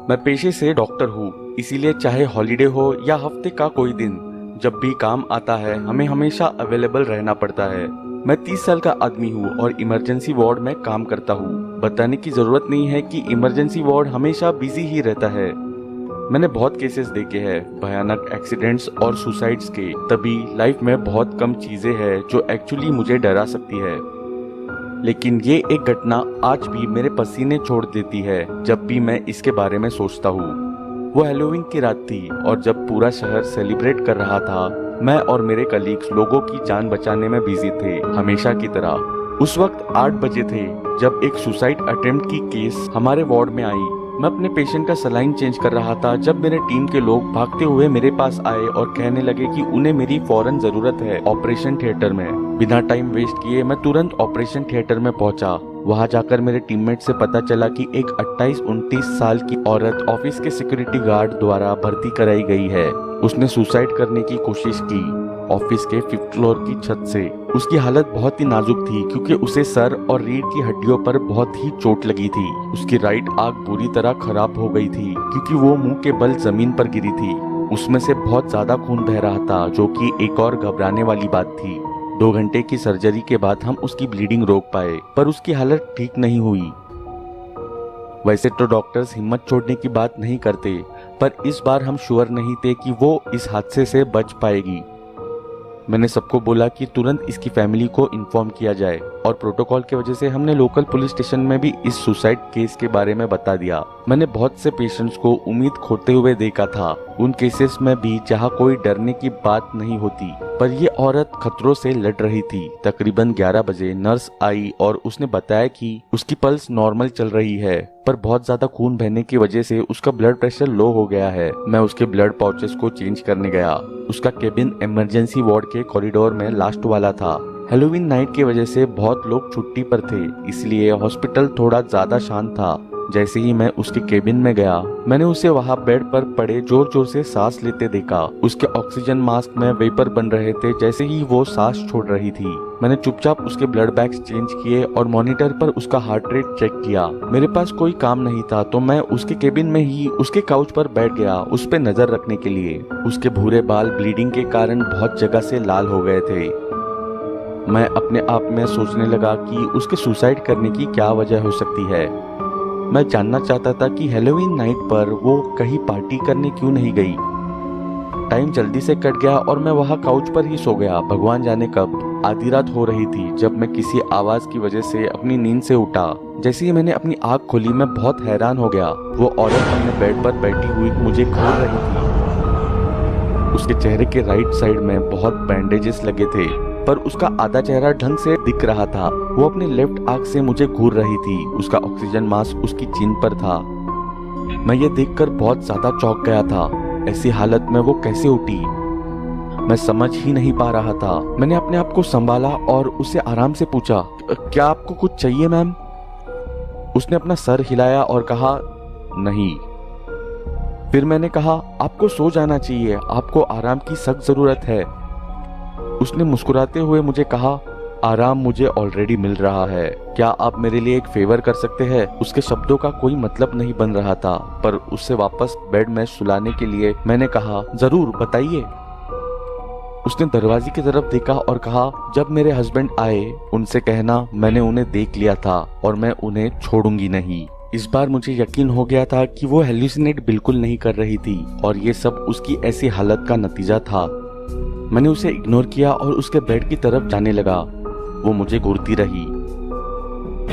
मैं पेशे से डॉक्टर हूँ, इसीलिए चाहे हॉलिडे हो या हफ्ते का कोई दिन, जब भी काम आता है हमें हमेशा अवेलेबल रहना पड़ता है। मैं 30 साल का आदमी हूँ और इमरजेंसी वार्ड में काम करता हूँ। बताने की जरूरत नहीं है कि इमरजेंसी वार्ड हमेशा बिजी ही रहता है। मैंने बहुत केसेस देखे हैं, भयानक एक्सीडेंट्स और सुसाइड्स के। तभी लाइफ में बहुत कम चीजें हैं जो एक्चुअली मुझे डरा सकती है, लेकिन ये एक घटना आज भी मेरे पसीने छोड़ देती है जब भी मैं इसके बारे में सोचता हूँ। वो हैलोवीन की रात थी और जब पूरा शहर सेलिब्रेट कर रहा था, मैं और मेरे कलीग्स लोगों की जान बचाने में बिजी थे, हमेशा की तरह। उस वक्त 8 बजे थे जब एक सुसाइड अटेम्प्ट की केस हमारे वार्ड में आई। मैं अपने पेशेंट का सलाइन चेंज कर रहा था जब मेरे टीम के लोग भागते हुए मेरे पास आए और कहने लगे कि उन्हें मेरी फौरन जरूरत है ऑपरेशन थिएटर में। बिना टाइम वेस्ट किए मैं तुरंत ऑपरेशन थिएटर में पहुंचा। वहां जाकर मेरे टीममेट से पता चला कि एक 28-29 साल की औरत ऑफिस के सिक्योरिटी गार्ड द्वारा भर्ती कराई गई है। उसने सुसाइड करने की कोशिश की ऑफिस के 5th फ्लोर की छत से। उसकी हालत बहुत ही नाजुक थी क्योंकि उसे सर और रीढ़ की हड्डियों पर बहुत ही चोट लगी थी। उसकी राइट आंख बुरी तरह खराब हो गई थी क्योंकि वो मुंह के बल जमीन पर गिरी थी। उसमें से बहुत ज्यादा खून बह रहा था, जो कि एक और घबराने वाली बात थी। 2 घंटे की सर्जरी के बाद हम उसकी ब्लीडिंग रोक पाए, पर उसकी हालत ठीक नहीं हुई। वैसे तो डॉक्टर्स हिम्मत छोड़ने की बात नहीं करते, पर इस बार हम श्योर नहीं थे कि वो इस हादसे से बच पाएगी। मैंने सबको बोला कि तुरंत इसकी फैमिली को इन्फॉर्म किया जाए, और प्रोटोकॉल की वजह से हमने लोकल पुलिस स्टेशन में भी इस सुसाइड केस के बारे में बता दिया। मैंने बहुत से पेशेंट्स को उम्मीद खोते हुए देखा था, उन केसेस में भी जहां कोई डरने की बात नहीं होती, पर ये औरत खतरों से लड़ रही थी। तकरीबन 11 बजे नर्स आई और उसने बताया कि उसकी पल्स नॉर्मल चल रही है, पर बहुत ज्यादा खून बहने की वजह से उसका ब्लड प्रेशर लो हो गया है। मैं उसके ब्लड पाउचेस को चेंज करने गया। उसका केबिन इमरजेंसी वार्ड के कॉरिडोर में लास्ट वाला था। हैलोवीन नाइट की वजह से बहुत लोग छुट्टी पर थे, इसलिए हॉस्पिटल थोड़ा ज्यादा शांत था। जैसे ही मैं उसके केबिन में गया, मैंने उसे वहां बेड पर पड़े जोर जोर से सांस लेते देखा। उसके ऑक्सीजन मास्क में वेपर बन रहे थे जैसे ही वो सांस छोड़ रही थी। मैंने चुपचाप उसके ब्लड बैग्स चेंज किए और मॉनिटर पर उसका हार्ट रेट चेक किया। मेरे पास कोई काम नहीं था तो मैं उसके केबिन में ही उसके काउच पर बैठ गया, उस पर नजर रखने के लिए। उसके भूरे बाल ब्लीडिंग के कारण बहुत जगह से लाल हो गए थे। मैं अपने आप में सोचने लगा कि उसके सुसाइड करने की क्या वजह हो सकती है। मैं जानना चाहता था कि हैलोवीन नाइट पर वो कहीं पार्टी करने क्यों नहीं गई। टाइम जल्दी से कट गया और मैं वहां काउच पर ही सो गया, भगवान जाने कब। आधी रात हो रही थी जब मैं किसी आवाज की वजह से अपनी नींद से उठा। जैसे ही मैंने अपनी आंख खोली, मैं बहुत हैरान हो गया। वो औरत अपने बेड पर बैठी हुई मुझे घूर रही थी। उसके चेहरे के राइट साइड में बहुत बैंडेजेस लगे थे, पर उसका आधा चेहरा ढंग से दिख रहा था। वो अपने लेफ्ट आंख से मुझे घूर रही थी। उसका ऑक्सीजन मास्क उसकी चिन पर था। मैं ये देखकर बहुत ज्यादा चौंक गया था। ऐसी हालत में वो कैसे उठी, मैं समझ ही नहीं पा रहा था। मैंने अपने आप को संभाला और उससे आराम से पूछा, क्या आपको कुछ चाहिए मैम? उसने अपना सर हिलाया और कहा, नहीं। फिर मैंने कहा, आपको सो जाना चाहिए, आपको आराम की सख्त जरूरत है। उसने मुस्कुराते हुए मुझे कहा, आराम मुझे ऑलरेडी मिल रहा है, क्या आप मेरे लिए एक फेवर कर सकते हैं? उसके शब्दों का कोई मतलब नहीं बन रहा था, पर उससे वापस बेड में सुलाने के लिए मैंने कहा, जरूर बताइए। उसने दरवाजे की तरफ देखा और कहा, जब मेरे हस्बैंड आए उनसे कहना मैंने उन्हें देख लिया था और मैं उन्हें छोड़ूंगी नहीं। इस बार मुझे यकीन हो गया था कि वो हेलुसिनेट बिल्कुल नहीं कर रही थी और ये सब उसकी ऐसी हालत का नतीजा था। मैंने उसे इग्नोर किया और उसके बेड की तरफ जाने लगा। वो मुझे घूरती रही।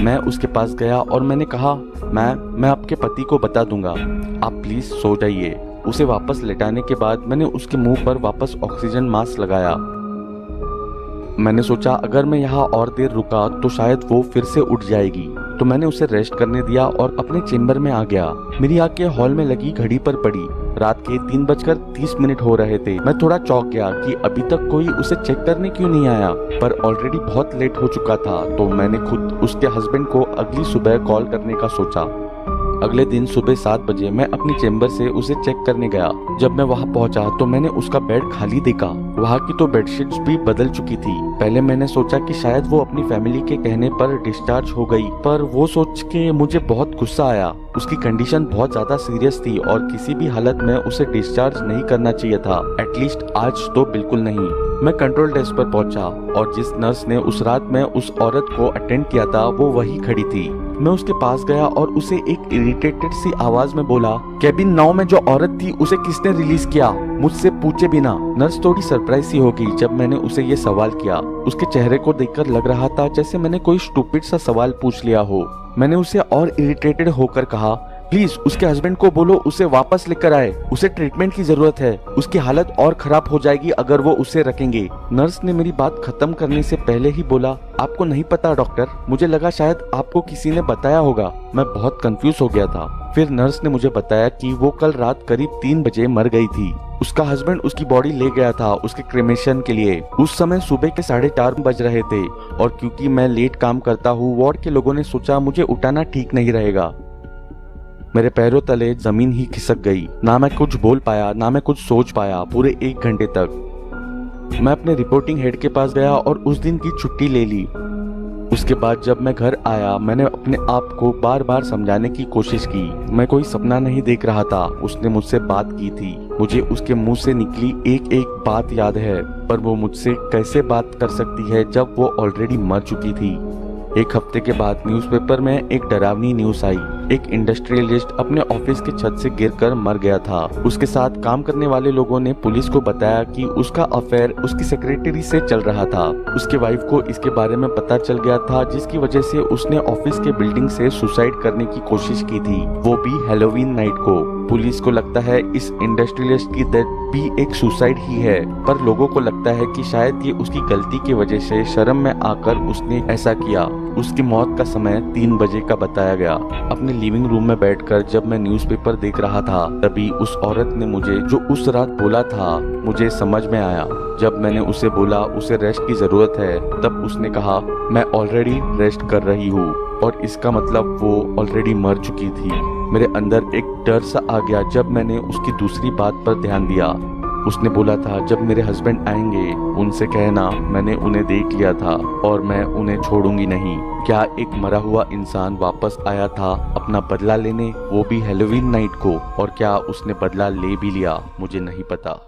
मैं उसके पास गया और मैंने कहा, मैं आपके पति को बता दूंगा, आप प्लीज सो जाइए। उसे वापस लेटाने के बाद मैंने उसके मुंह पर वापस ऑक्सीजन मास्क लगाया। मैंने सोचा अगर मैं यहाँ और देर रुका तो शायद वो फिर से उठ जाएगी, तो मैंने उसे रेस्ट करने दिया और अपने चेम्बर में आ गया। मेरी आंखें हॉल में लगी घड़ी पर पड़ी। रात के 3:30 हो रहे थे। मैं थोड़ा चौंक गया कि अभी तक कोई उसे चेक करने क्यों नहीं आया, पर ऑलरेडी बहुत लेट हो चुका था, तो मैंने खुद उसके हस्बैंड को अगली सुबह कॉल करने का सोचा। अगले दिन सुबह 7 बजे मैं अपनी चेम्बर से उसे चेक करने गया। जब मैं वहाँ पहुँचा तो मैंने उसका बेड खाली देखा। वहाँ की तो बेडशीट्स भी बदल चुकी थी। पहले मैंने सोचा कि शायद वो अपनी फैमिली के कहने पर डिस्चार्ज हो गई, पर वो सोच के मुझे बहुत गुस्सा आया। उसकी कंडीशन बहुत ज्यादा सीरियस थी और किसी भी हालत में उसे डिस्चार्ज नहीं करना चाहिए था, एटलीस्ट आज तो बिल्कुल नहीं। मैं कंट्रोल डेस्क पर पहुंचा और जिस नर्स ने उस रात में उस औरत को अटेंड किया था वो वही खड़ी थी। मैं उसके पास गया और उसे एक इरिटेटेड सी आवाज में बोला, केबिन 9 में जो औरत थी उसे किसने रिलीज किया, मुझसे पूछे बिना। नर्स थोड़ी सरप्राइज सी हो गई जब मैंने उसे ये सवाल किया। उसके चेहरे को देखकर लग रहा था जैसे मैंने कोई स्टूपिड सा सवाल पूछ लिया हो। मैंने उसे और इरिटेटेड होकर कहा, प्लीज उसके हस्बैंड को बोलो उसे वापस लेकर आए, उसे ट्रीटमेंट की जरूरत है, उसकी हालत और खराब हो जाएगी अगर वो उसे रखेंगे। नर्स ने मेरी बात खत्म करने से पहले ही बोला, आपको नहीं पता डॉक्टर, मुझे लगा शायद आपको किसी ने बताया होगा। मैं बहुत कंफ्यूज हो गया था। फिर नर्स ने मुझे बताया कि वो कल रात करीब 3 बजे मर गई थी। उसका हस्बैंड उसकी बॉडी ले गया था उसके क्रेमेशन के लिए। उस समय सुबह के 4:30 बज रहे थे और क्योंकि मैं लेट काम करता हूँ, वार्ड के लोगों ने सोचा मुझे उठाना ठीक नहीं रहेगा। मेरे पैरों तले जमीन ही खिसक गई। ना मैं कुछ बोल पाया ना मैं कुछ सोच पाया पूरे 1 घंटे तक। मैं अपने रिपोर्टिंग हेड के पास गया और उस दिन की छुट्टी ले ली। उसके बाद जब मैं घर आया मैंने अपने आप को बार बार समझाने की कोशिश की। मैं कोई सपना नहीं देख रहा था, उसने मुझसे बात की थी। मुझे उसके मुंह से निकली एक एक बात याद है, पर वो मुझसे कैसे बात कर सकती है जब वो ऑलरेडी मर चुकी थी। 1 हफ्ते के बाद न्यूज़पेपर में एक डरावनी न्यूज़ आई। एक इंडस्ट्रियलिस्ट अपने ऑफिस के छत से गिरकर मर गया था। उसके साथ काम करने वाले लोगों ने पुलिस को बताया कि उसका अफेयर उसकी सेक्रेटरी से चल रहा था। उसके वाइफ को इसके बारे में पता चल गया था, जिसकी वजह से उसने ऑफिस के बिल्डिंग से सुसाइड करने की कोशिश की थी, वो भी हैलोवीन नाइट को। पुलिस को लगता है इस इंडस्ट्रियलिस्ट की डेथ भी एक सुसाइड ही है, पर लोगों को लगता है कि शायद ये उसकी गलती की वजह से शर्म में आकर उसने ऐसा किया। उसकी मौत का समय 3 बजे का बताया गया। अपने लिविंग रूम में बैठकर जब मैं न्यूज़पेपर देख रहा था तभी उस औरत ने मुझे जो उस रात बोला था मुझे समझ में आया। जब मैंने उसे बोला उसे रेस्ट की जरूरत है, तब उसने कहा मैं ऑलरेडी रेस्ट कर रही हूँ, और इसका मतलब वो ऑलरेडी मर चुकी थी। मेरे अंदर एक डर सा आ गया जब मैंने उसकी दूसरी बात पर ध्यान दिया। उसने बोला था जब मेरे हस्बैंड आएंगे उनसे कहना मैंने उन्हें देख लिया था और मैं उन्हें छोड़ूंगी नहीं। क्या एक मरा हुआ इंसान वापस आया था अपना बदला लेने, वो भी हैलोवीन नाइट को? और क्या उसने बदला ले भी लिया? मुझे नहीं पता।